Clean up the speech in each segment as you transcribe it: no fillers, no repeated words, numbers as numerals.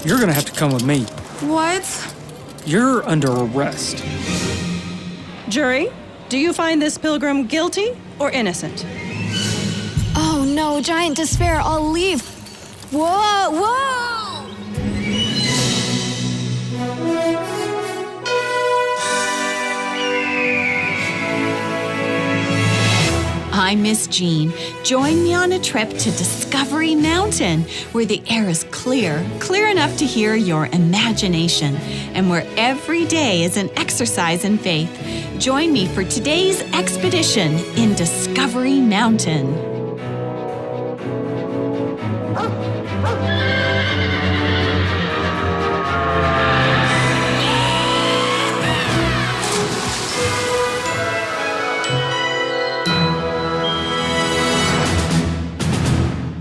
You're gonna have to come with me. What? You're under arrest. Jury, do you find this pilgrim guilty or innocent? Oh no, giant despair, I'll leave. Whoa, whoa! I'm Miss Jean. Join me on a trip to Discovery Mountain, where the air is clear enough to hear your imagination, and where every day is an exercise in faith. Join me for today's expedition in Discovery Mountain.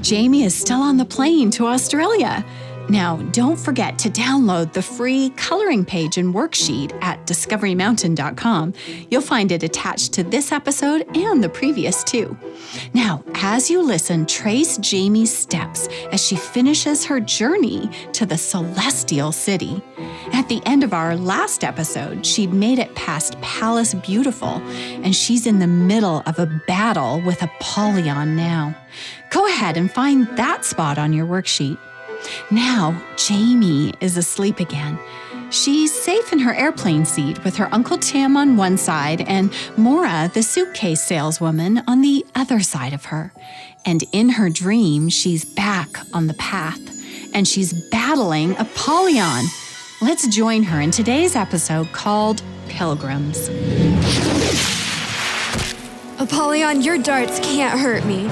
Jamey is still on the plane to Australia. Now, don't forget to download the free coloring page and worksheet at discoverymountain.com. You'll find it attached to this episode and the previous two. Now, as you listen, trace Jamey's steps as she finishes her journey to the Celestial City. At the end of our last episode, she'd made it past Palace Beautiful, and she's in the middle of a battle with Apollyon now. Go ahead and find that spot on your worksheet. Now, Jamey is asleep again. She's safe in her airplane seat with her Uncle Tim on one side and Maura, the suitcase saleswoman, on the other side of her. And in her dream, she's back on the path, and she's battling Apollyon. Let's join her in today's episode called Pilgrims. Apollyon, your darts can't hurt me.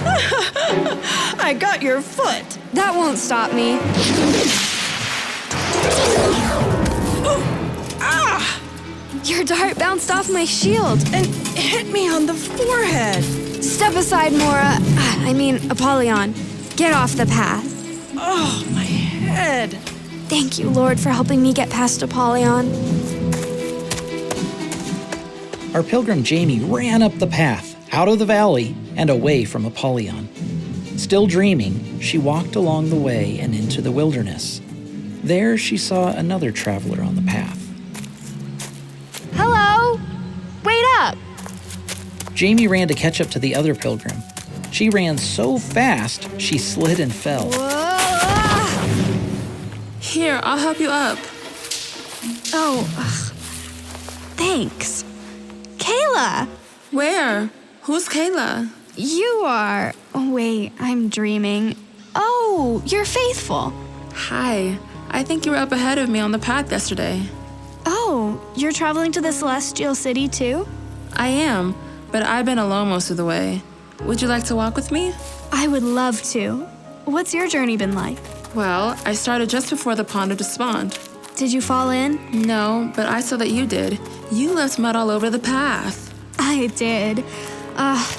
I got your foot. That won't stop me. Your dart bounced off my shield. And hit me on the forehead. Step aside, Maura. I mean, Apollyon. Get off the path. Oh, my head. Thank you, Lord, for helping me get past Apollyon. Our pilgrim Jamey ran up the path, out of the valley, and away from Apollyon. Still dreaming, she walked along the way and into the wilderness. There she saw another traveler on the path. Hello? Wait up! Jamey ran to catch up to the other pilgrim. She ran so fast, she slid and fell. Here, I'll help you up. Oh, thanks. Kayla! Where? Who's Kayla? You are... Oh, wait, I'm dreaming. Oh, you're Faithful. Hi. I think you were up ahead of me on the path yesterday. Oh, you're traveling to the Celestial City too? I am, but I've been alone most of the way. Would you like to walk with me? I would love to. What's your journey been like? Well, I started just before the pond of despond. Did you fall in? No, but I saw that you did. You left mud all over the path. I did.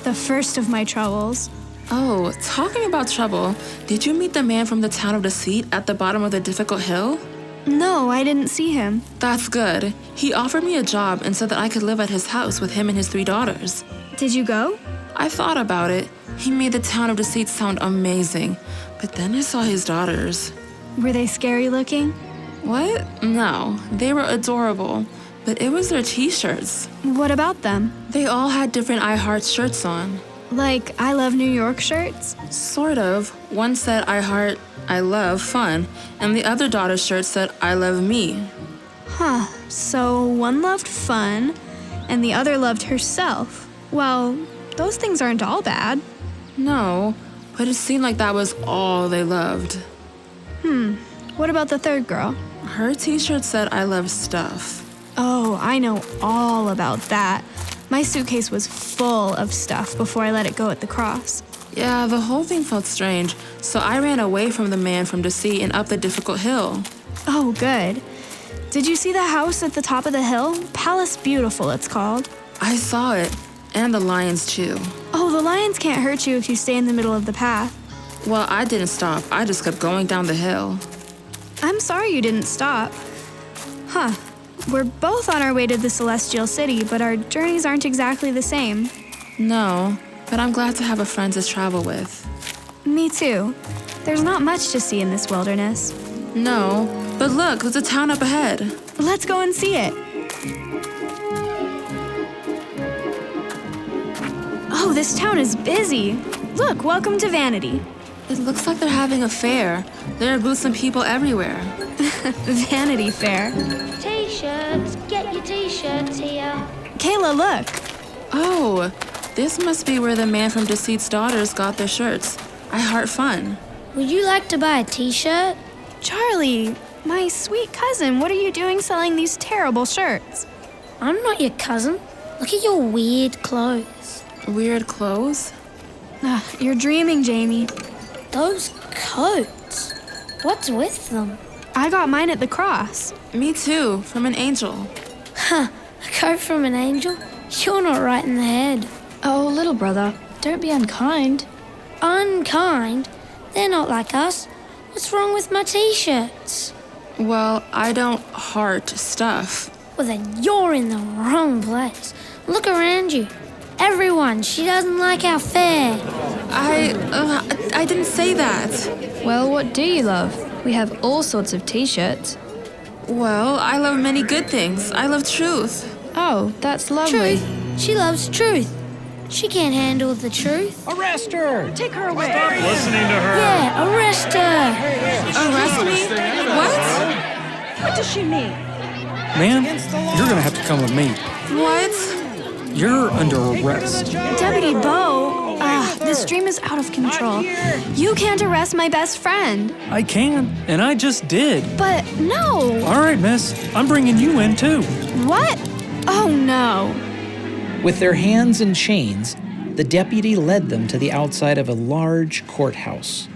The first of my troubles. Oh, talking about trouble, did you meet the man from the town of Deceit at the bottom of the difficult hill? No, I didn't see him. That's good. He offered me a job and said that I could live at his house with him and his 3 daughters. Did you go? I thought about it. He made the town of Deceit sound amazing, but then I saw his daughters. Were they scary looking? What? No, they were adorable, but it was their t-shirts. What about them? They all had different I Heart shirts on. Like I Love New York shirts? Sort of. One said I Heart, I Love Fun, and the other daughter's shirt said I Love Me. Huh, so one loved fun, and the other loved herself. Well, those things aren't all bad. No, but it seemed like that was all they loved. What about the third girl? Her t-shirt said I Love Stuff. Oh, I know all about that. My suitcase was full of stuff before I let it go at the cross. Yeah, the whole thing felt strange, so I ran away from the man from Deceit and up the difficult hill. Oh, good. Did you see the house at the top of the hill? Palace Beautiful, it's called. I saw it, and the lions too. Oh, the lions can't hurt you if you stay in the middle of the path. Well, I didn't stop. I just kept going down the hill. I'm sorry you didn't stop. Huh. We're both on our way to the Celestial City, but our journeys aren't exactly the same. No, but I'm glad to have a friend to travel with. Me too. There's not much to see in this wilderness. No, But look, there's a town up ahead. Let's go and see it. Oh, this town is busy. Look, welcome to Vanity. It looks like they're having a fair. There are booths and people everywhere. Vanity Fair. T-shirts, get your t-shirts here. Kayla, look. Oh, this must be where the man from Deceit's Daughters got their shirts. I heart fun. Would you like to buy a t-shirt? Charlie, my sweet cousin, what are you doing selling these terrible shirts? I'm not your cousin. Look at your weird clothes. Weird clothes? You're dreaming, Jamey. Those coats. What's with them? I got mine at the cross. Me too, from an angel. Huh, a coat from an angel? You're not right in the head. Oh, little brother, don't be unkind. Unkind? They're not like us. What's wrong with my t-shirts? Well, I don't heart stuff. Well, then you're in the wrong place. Look around you. Everyone, she doesn't like our fair. I didn't say that. Well, what do you love? We have all sorts of t-shirts. Well, I love many good things. I love truth. Oh, that's lovely. Truth. She loves truth. She can't handle the truth. Arrest her! Take her away. Listening to her. Yeah, arrest her. Arrest me? What? What does she mean? Man, you're gonna have to come with me. What? You're under arrest. Deputy Bo, this dream is out of control. You can't arrest my best friend. I can, and I just did. But no. All right, miss, I'm bringing you in too. What? Oh no. With their hands in chains, the deputy led them to the outside of a large courthouse.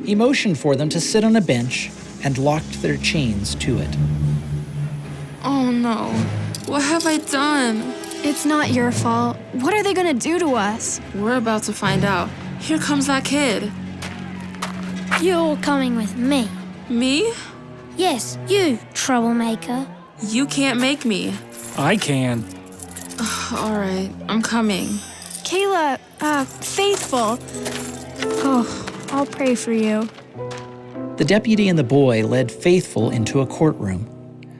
He motioned for them to sit on a bench and locked their chains to it. Oh no. What have I done? It's not your fault. What are they gonna do to us? We're about to find out. Here comes that kid. You're coming with me. Me? Yes, you, troublemaker. You can't make me. I can. All right, I'm coming. Kayla, Faithful. Oh, I'll pray for you. The deputy and the boy led Faithful into a courtroom.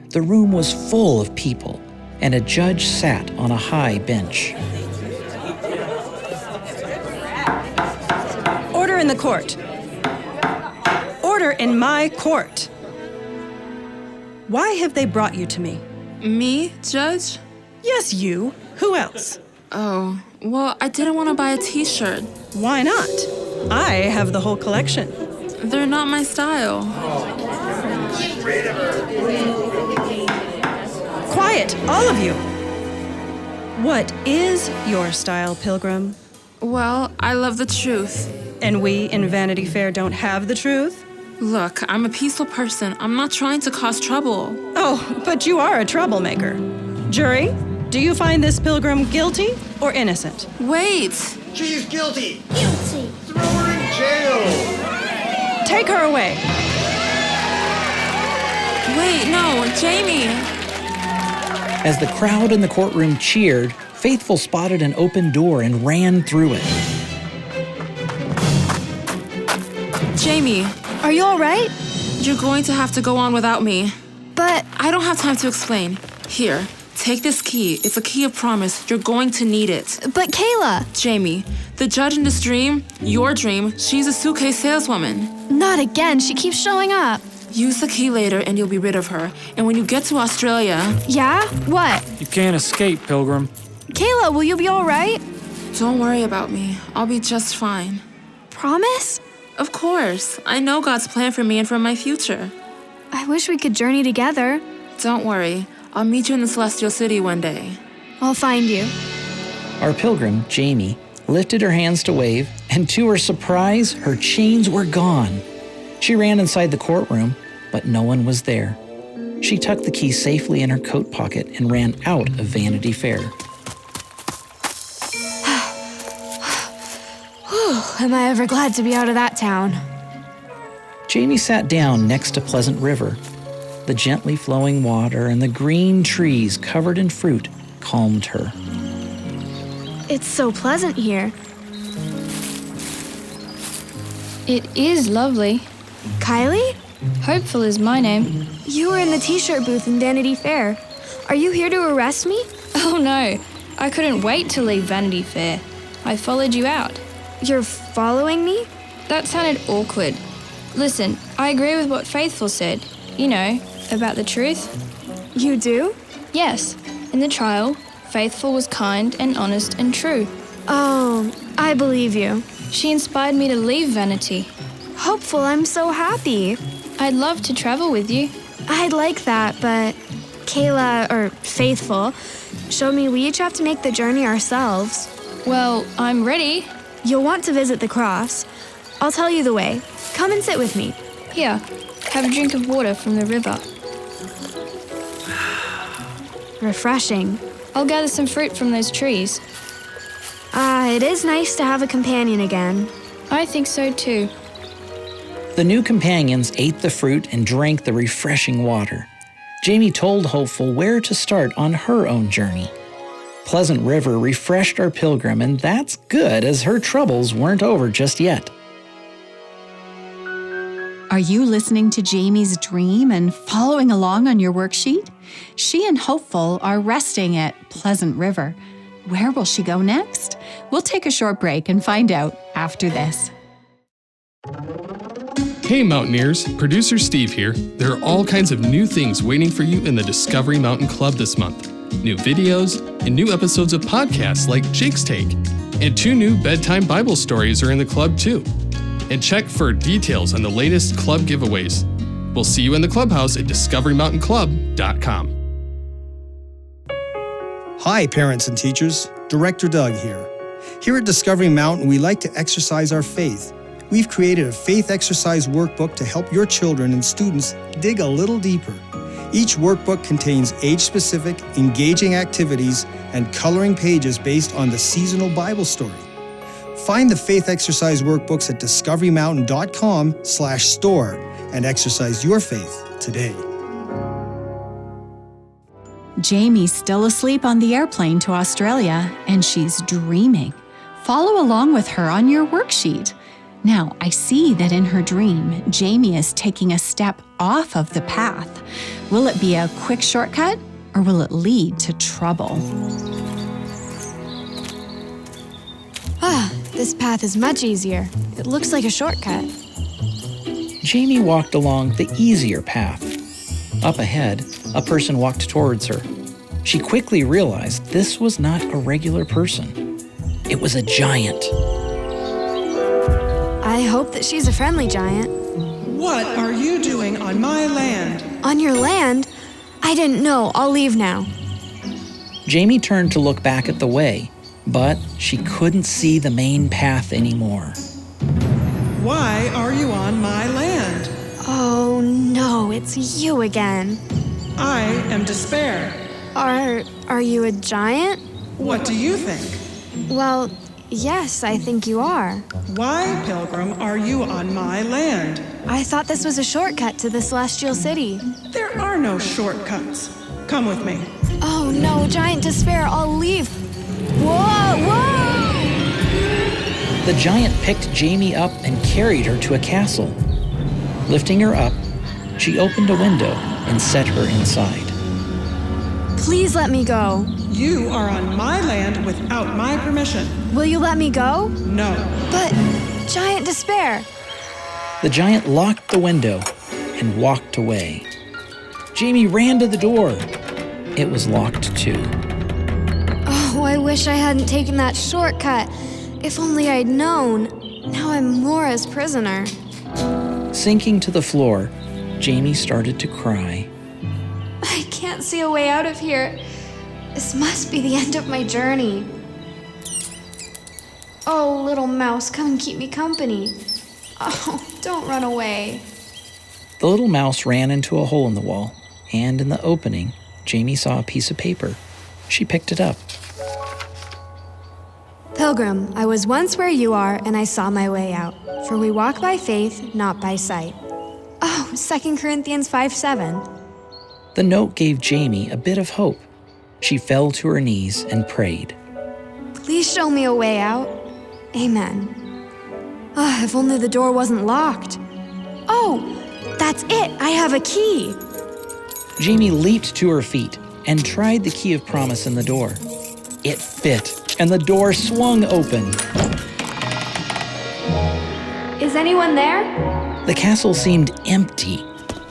The room was full of people, and a judge sat on a high bench. Order in the court. Order in my court. Why have they brought you to me? Me, Judge? Yes, you. Who else? Oh, well, I didn't want to buy a t-shirt. Why not? I have the whole collection. They're not my style. Quiet, all of you. What is your style, Pilgrim? Well, I love the truth. And we in Vanity Fair don't have the truth? Look, I'm a peaceful person. I'm not trying to cause trouble. Oh, but you are a troublemaker. Jury, do you find this pilgrim guilty or innocent? Wait! She's guilty. Guilty. Throw her in jail. Take her away. Wait, no, Jamey! As the crowd in the courtroom cheered, Faithful spotted an open door and ran through it. Jamey, Are you all right? you're going to have to go on without me. But I don't have time to explain. Here, take this key. It's a key of promise. You're going to need it. Kayla, Jamey, the judge in this dream, your dream, she's a suitcase saleswoman. not again. She keeps showing up. Use the key later and you'll be rid of her. And when you get to Australia... Yeah? What? You can't escape, Pilgrim. Kayla, will you be all right? Don't worry about me. I'll be just fine. Promise? Of course. I know God's plan for me and for my future. I wish we could journey together. Don't worry. I'll meet you in the Celestial City one day. I'll find you. Our pilgrim, Jamey, lifted her hands to wave, and to her surprise, her chains were gone. She ran inside the courtroom, but no one was there. She tucked the key safely in her coat pocket and ran out of Vanity Fair. Am I ever glad to be out of that town? Jamey sat down next to Pleasant River. The gently flowing water and the green trees covered in fruit calmed her. It's so pleasant here. It is lovely. Kylie? Hopeful is my name. You were in the t-shirt booth in Vanity Fair. Are you here to arrest me? Oh no, I couldn't wait to leave Vanity Fair. I followed you out. You're following me? That sounded awkward. Listen, I agree with what Faithful said. You know, about the truth. You do? Yes, in the trial, Faithful was kind and honest and true. Oh, I believe you. She inspired me to leave Vanity. Hopeful, I'm so happy. I'd love to travel with you. I'd like that, but Kayla, or Faithful, showed me we each have to make the journey ourselves. Well, I'm ready. You'll want to visit the cross. I'll tell you the way. Come and sit with me. Here, have a drink of water from the river. Refreshing. I'll gather some fruit from those trees. It is nice to have a companion again. I think so too. The new companions ate the fruit and drank the refreshing water. Jamey told Hopeful where to start on her own journey. Pleasant River refreshed our pilgrim, and that's good as her troubles weren't over just yet. Are you listening to Jamey's dream and following along on your worksheet? She and Hopeful are resting at Pleasant River. Where will she go next? We'll take a short break and find out after this. Hey Mountaineers, producer Steve here. There are all kinds of new things waiting for you in the Discovery Mountain Club this month. New videos and new episodes of podcasts like Jake's Take. And 2 new bedtime Bible stories are in the club too. And check for details on the latest club giveaways. We'll see you in the clubhouse at discoverymountainclub.com. Hi, parents and teachers. Director Doug here. Here at Discovery Mountain, we like to exercise our faith. We've created a faith exercise workbook to help your children and students dig a little deeper. Each workbook contains age-specific, engaging activities and coloring pages based on the seasonal Bible story. Find the faith exercise workbooks at discoverymountain.com/store and exercise your faith today. Jamey's still asleep on the airplane to Australia, and she's dreaming. Follow along with her on your worksheet. Now, I see that in her dream, Jamey is taking a step off of the path. Will it be a quick shortcut, or will it lead to trouble? This path is much easier. It looks like a shortcut. Jamey walked along the easier path. Up ahead, a person walked towards her. She quickly realized this was not a regular person. It was a giant. I hope that she's a friendly giant. What are you doing on my land? On your land? I didn't know. I'll leave now. Jamey turned to look back at the way, but she couldn't see the main path anymore. Why are you on my land? Oh no, it's you again. I am Despair. Are you a giant? What do you think? Well, yes, I think you are. Why, Pilgrim, are you on my land? I thought this was a shortcut to the Celestial City. There are no shortcuts. Come with me. Oh no, Giant Despair, I'll leave. Whoa, whoa! The giant picked Jamey up and carried her to a castle. Lifting her up, she opened a window and set her inside. Please let me go. You are on my land without my permission. Will you let me go? No. But, Giant Despair. The giant locked the window and walked away. Jamey ran to the door. It was locked too. Oh, I wish I hadn't taken that shortcut. If only I'd known. Now I'm Laura's prisoner. Sinking to the floor, Jamey started to cry. I can't see a way out of here. This must be the end of my journey. Oh, little mouse, come and keep me company. Oh, don't run away. The little mouse ran into a hole in the wall, and in the opening, Jamey saw a piece of paper. She picked it up. Pilgrim, I was once where you are, and I saw my way out. For we walk by faith, not by sight. Oh, 2 Corinthians 5:7. The note gave Jamey a bit of hope. She fell to her knees and prayed. Please show me a way out. Amen. If only the door wasn't locked. Oh, That's it! I have a key! Jamey leaped to her feet and tried the key of promise in the door. It fit, and the door swung open. Is anyone there? The castle seemed empty,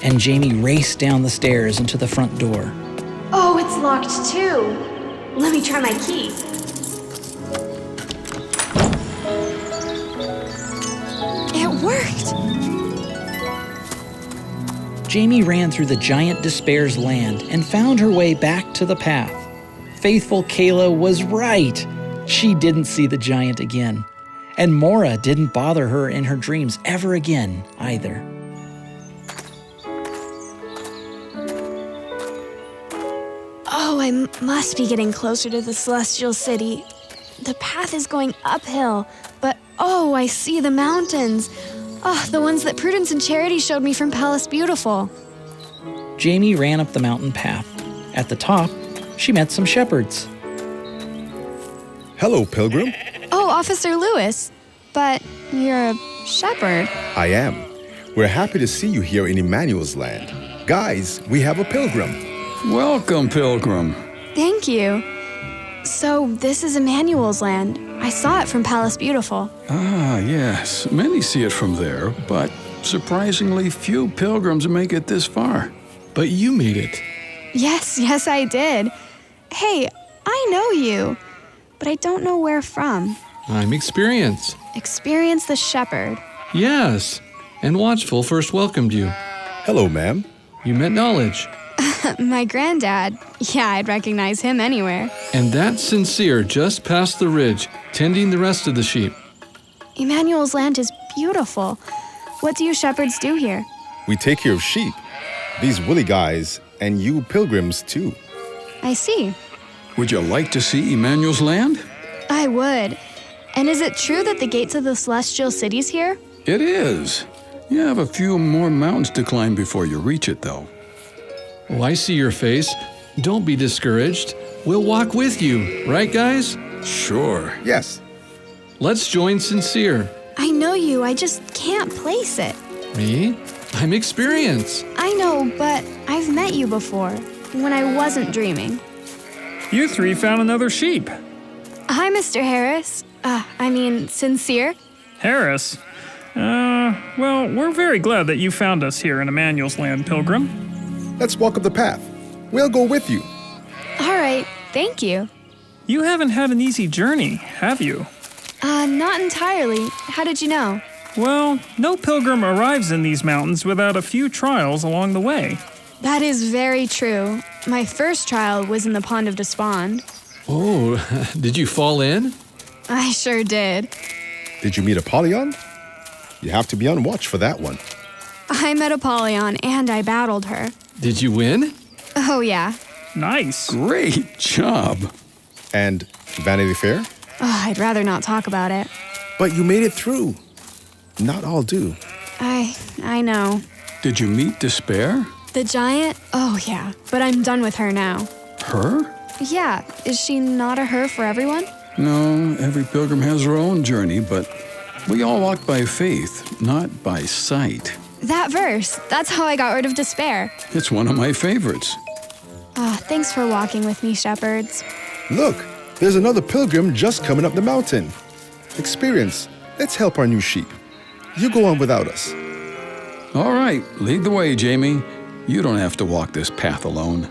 and Jamey raced down the stairs into the front door. Oh, it's locked too. Let me try my key. It worked! Jamey ran through the giant despair's land and found her way back to the path. Faithful Kayla was right. She didn't see the giant again. And Mora didn't bother her in her dreams ever again either. Oh, I must be getting closer to the Celestial City. The path is going uphill, but oh, I see the mountains. Oh, the ones that Prudence and Charity showed me from Palace Beautiful. Jamey ran up the mountain path. At the top, she met some shepherds. Hello, Pilgrim. Oh, Officer Lewis. But you're a shepherd. I am. We're happy to see you here in Emmanuel's land. Guys, we have a pilgrim. Welcome, Pilgrim. Thank you. So, this is Emmanuel's land. I saw it from Palace Beautiful. Ah, yes. Many see it from there, but surprisingly few pilgrims make it this far. But you made it. Yes, I did. Hey, I know you, but I don't know where from. I'm Experience. Experience the shepherd. Yes, and Watchful first welcomed you. Hello, ma'am. You met Knowledge. My granddad. Yeah, I'd recognize him anywhere. And that's Sincere just past the ridge, tending the rest of the sheep. Emmanuel's land is beautiful. What do you shepherds do here? We take care of sheep. These woolly guys, and you pilgrims, too. I see. Would you like to see Emmanuel's land? I would. And is it true that the gates of the Celestial City's here? It is. You have a few more mountains to climb before you reach it, though. Oh, I see your face. Don't be discouraged. We'll walk with you, right, guys? Sure. Yes. Let's join Sincere. I know you, I just can't place it. Me? I'm Experience. I know, but I've met you before, when I wasn't dreaming. You three found another sheep. Hi, Mr. Harris. Sincere. Harris? Well, we're very glad that you found us here in Emmanuel's land, Pilgrim. Let's walk up the path. We'll go with you. All right, thank you. You haven't had an easy journey, have you? Not entirely. How did you know? Well, no pilgrim arrives in these mountains without a few trials along the way. That is very true. My first trial was in the Pond of Despond. Oh, did you fall in? I sure did. Did you meet Apollyon? You have to be on watch for that one. I met Apollyon and I battled her. Did you win? Oh, yeah. Nice. Great job. And Vanity Fair? Oh, I'd rather not talk about it. But you made it through. Not all do. I know. Did you meet Despair? The giant? Oh, yeah. But I'm done with her now. Her? Yeah. Is she not a her for everyone? No, every pilgrim has her own journey, but we all walk by faith, not by sight. That verse. That's how I got rid of despair. It's one of my favorites. Thanks for walking with me, shepherds. Look, there's another pilgrim just coming up the mountain. Experience, let's help our new sheep. You go on without us. All right, lead the way, Jamey. You don't have to walk this path alone.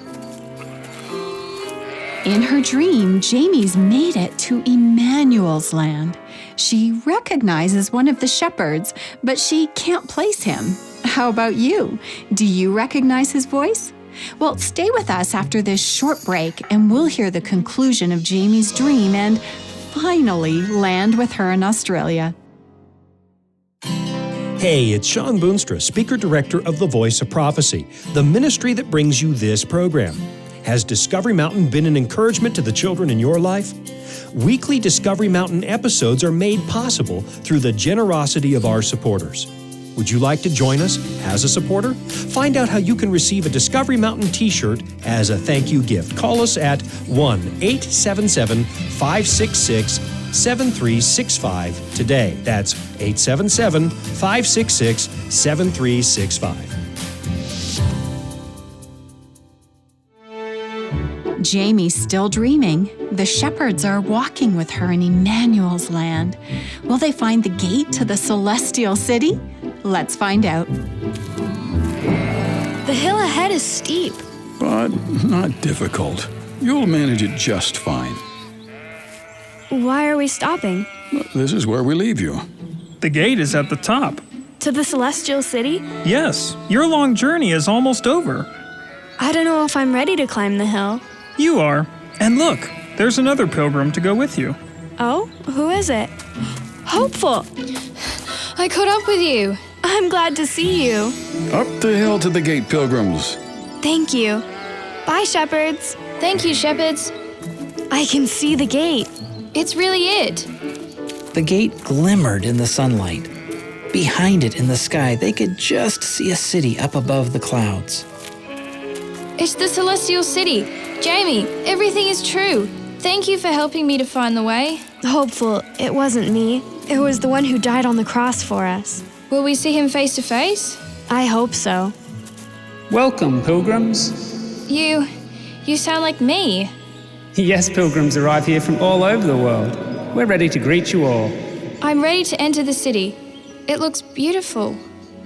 In her dream, Jamey's made it to Emmanuel's land. She recognizes one of the shepherds, but she can't place him. How about you? Do you recognize his voice? Well, stay with us after this short break, and we'll hear the conclusion of Jamey's dream and finally land with her in Australia. Hey, it's Sean Boonstra, Speaker Director of the Voice of Prophecy, the ministry that brings you this program. Has Discovery Mountain been an encouragement to the children in your life? Weekly Discovery Mountain episodes are made possible through the generosity of our supporters. Would you like to join us as a supporter? Find out how you can receive a Discovery Mountain t-shirt as a thank you gift. Call us at 1-877-566-7365 today. That's 877-566-7365. Jamey's still dreaming. The shepherds are walking with her in Emmanuel's land. Will they find the gate to the celestial city? Let's find out. The hill ahead is steep. But not difficult. You'll manage it just fine. Why are we stopping? This is where we leave you. The gate is at the top. To the celestial city? Yes, your long journey is almost over. I don't know if I'm ready to climb the hill. You are. And look, there's another pilgrim to go with you. Oh, who is it? Hopeful! I caught up with you. I'm glad to see you. Up the hill to the gate, Pilgrims. Thank you. Bye, shepherds. Thank you, shepherds. I can see the gate. It's really it. The gate glimmered in the sunlight. Behind it in the sky, they could just see a city up above the clouds. It's the celestial city. Jamey, everything is true. Thank you for helping me to find the way. Hopeful, it wasn't me. It was the one who died on the cross for us. Will we see him face to face? I hope so. Welcome, pilgrims. You sound like me. Yes, pilgrims arrive here from all over the world. We're ready to greet you all. I'm ready to enter the city. It looks beautiful.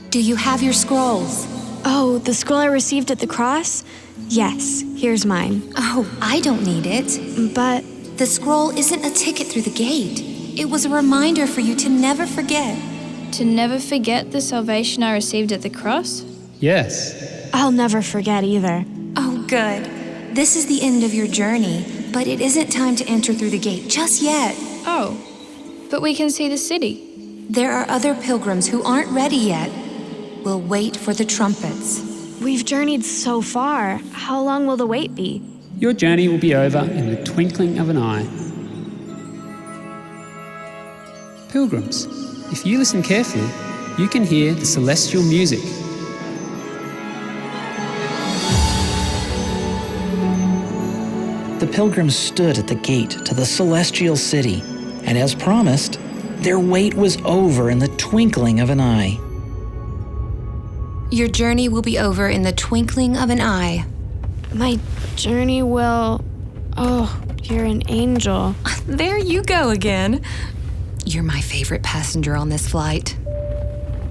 Do you have your scrolls? Oh, the scroll I received at the cross? Yes, here's mine. Oh, I don't need it. But the scroll isn't a ticket through the gate. It was a reminder for you to never forget. To never forget the salvation I received at the cross? Yes. I'll never forget either. Oh, good. This is the end of your journey, but it isn't time to enter through the gate just yet. Oh, but we can see the city. There are other pilgrims who aren't ready yet. We'll wait for the trumpets. We've journeyed so far. How long will the wait be? Your journey will be over in the twinkling of an eye. Pilgrims, if you listen carefully, you can hear the celestial music. The pilgrims stood at the gate to the celestial city, and as promised, their wait was over in the twinkling of an eye. Your journey will be over in the twinkling of an eye. My journey will... Oh, you're an angel. There you go again. You're my favorite passenger on this flight.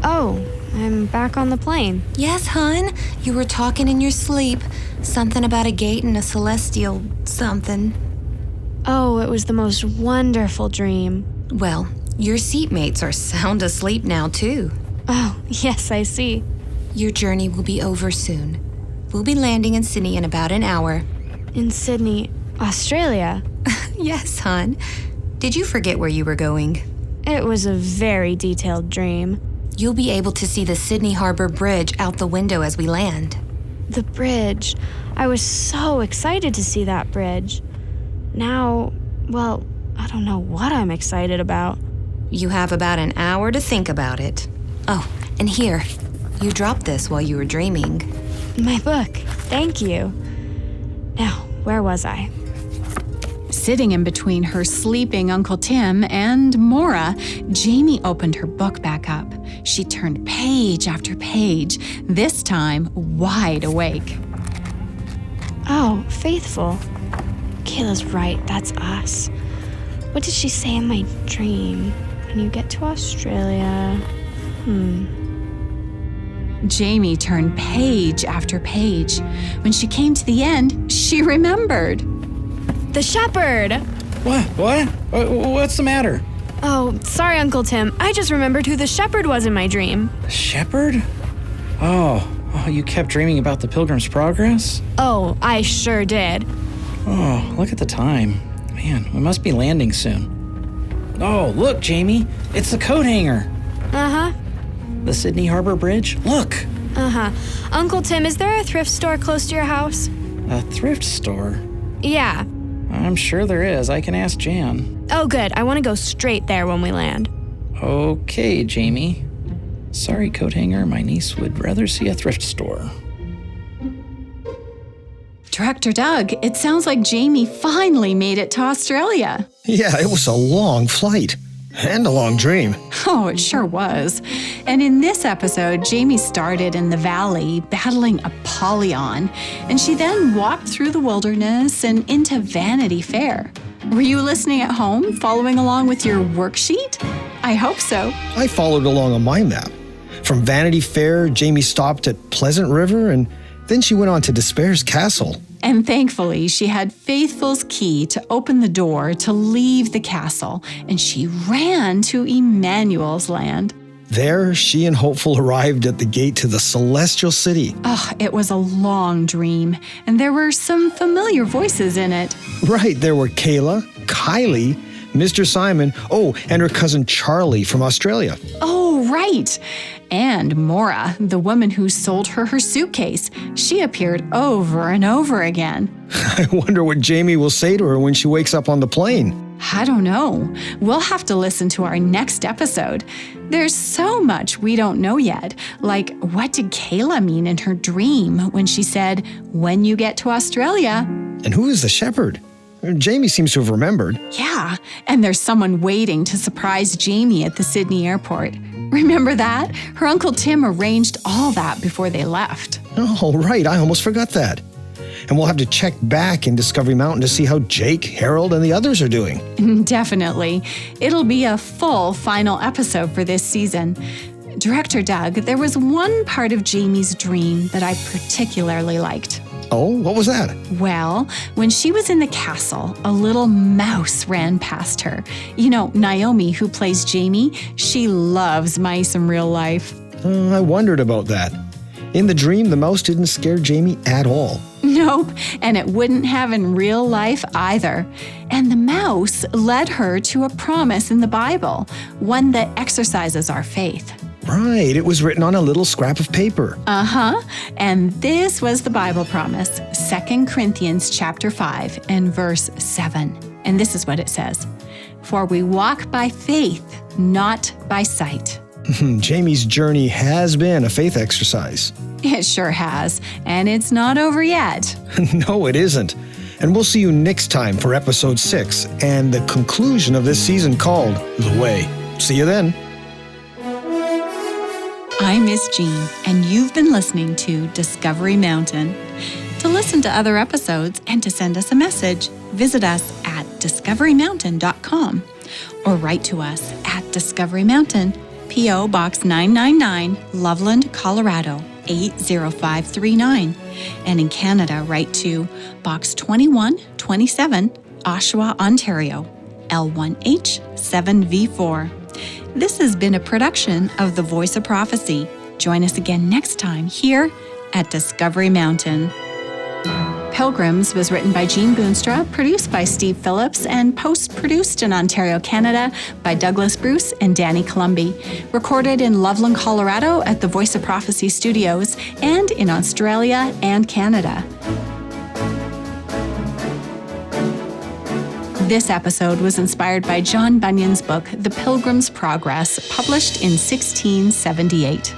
Oh, I'm back on the plane. Yes, hon. You were talking in your sleep. Something about a gate and a celestial something. Oh, it was the most wonderful dream. Well, your seatmates are sound asleep now, too. Oh, yes, I see. Your journey will be over soon. We'll be landing in Sydney in about an hour. In Sydney, Australia? Yes, hon. Did you forget where you were going? It was a very detailed dream. You'll be able to see the Sydney Harbor Bridge out the window as we land. The bridge. I was so excited to see that bridge. Now, well, I don't know what I'm excited about. You have about an hour to think about it. Oh, and here, you dropped this while you were dreaming. My book. Thank you. Now, where was I? Sitting in between her sleeping Uncle Tim and Maura, Jamey opened her book back up. She turned page after page, this time wide awake. Oh, Faithful. Kayla's right, that's us. What did she say in my dream? When you get to Australia... Jamey turned page after page. When she came to the end, she remembered. The shepherd! What? What's the matter? Oh, sorry, Uncle Tim. I just remembered who the shepherd was in my dream. Shepherd? Oh, you kept dreaming about the Pilgrim's Progress? Oh, I sure did. Oh, look at the time. Man, we must be landing soon. Oh, look, Jamey. It's the coat hanger. Uh-huh. The Sydney Harbor Bridge? Look! Uh-huh. Uncle Tim, is there a thrift store close to your house? A thrift store? Yeah. I'm sure there is. I can ask Jan. Oh, good. I want to go straight there when we land. Okay, Jamey. Sorry, coat hanger. My niece would rather see a thrift store. Director Doug, it sounds like Jamey finally made it to Australia. Yeah, it was a long flight. And a long dream. Oh, it sure was. And in this episode, Jamey started in the valley battling Apollyon, and she then walked through the wilderness and into Vanity Fair. Were you listening at home, following along with your worksheet? I hope so. I followed along on my map. From Vanity Fair, Jamey stopped at Pleasant River, and then she went on to Despair's Castle. And thankfully, she had Faithful's key to open the door to leave the castle, and she ran to Emmanuel's land. There, she and Hopeful arrived at the gate to the Celestial City. Oh, it was a long dream, and there were some familiar voices in it. Right, there were Kayla, Kylie, Mr. Simon, and her cousin Charlie from Australia. Oh, right. And Maura, the woman who sold her suitcase. She appeared over and over again. I wonder what Jamey will say to her when she wakes up on the plane. I don't know. We'll have to listen to our next episode. There's so much we don't know yet. Like, what did Kayla mean in her dream when she said, "When you get to Australia"? And who is the shepherd? Jamey seems to have remembered. Yeah, and there's someone waiting to surprise Jamey at the Sydney airport. Remember that? Her Uncle Tim arranged all that before they left. Oh, right. I almost forgot that. And we'll have to check back in Discovery Mountain to see how Jake, Harold, and the others are doing. Definitely. It'll be a full final episode for this season. Director Doug, there was one part of Jamey's dream that I particularly liked. Oh, what was that? Well, when she was in the castle, a little mouse ran past her. You know, Naomi, who plays Jamey, she loves mice in real life. I wondered about that. In the dream, the mouse didn't scare Jamey at all. Nope, and it wouldn't have in real life either. And the mouse led her to a promise in the Bible, one that exercises our faith. Right, it was written on a little scrap of paper. Uh-huh, and this was the Bible promise, 2 Corinthians chapter 5 and verse 7. And this is what it says, "For we walk by faith, not by sight." Jamey's journey has been a faith exercise. It sure has, and it's not over yet. No, it isn't. And we'll see you next time for episode 6 and the conclusion of this season called The Way. See you then. I'm Miss Jean, and you've been listening to Discovery Mountain. To listen to other episodes and to send us a message, visit us at discoverymountain.com or write to us at Discovery Mountain, P.O. Box 999, Loveland, Colorado, 80539. And in Canada, write to Box 2127, Oshawa, Ontario, L1H7V4. This has been a production of The Voice of Prophecy. Join us again next time here at Discovery Mountain. Pilgrims was written by Jean Boonstra, produced by Steve Phillips, and post-produced in Ontario, Canada by Douglas Bruce and Danny Columbi. Recorded in Loveland, Colorado at the Voice of Prophecy Studios and in Australia and Canada. This episode was inspired by John Bunyan's book, The Pilgrim's Progress, published in 1678.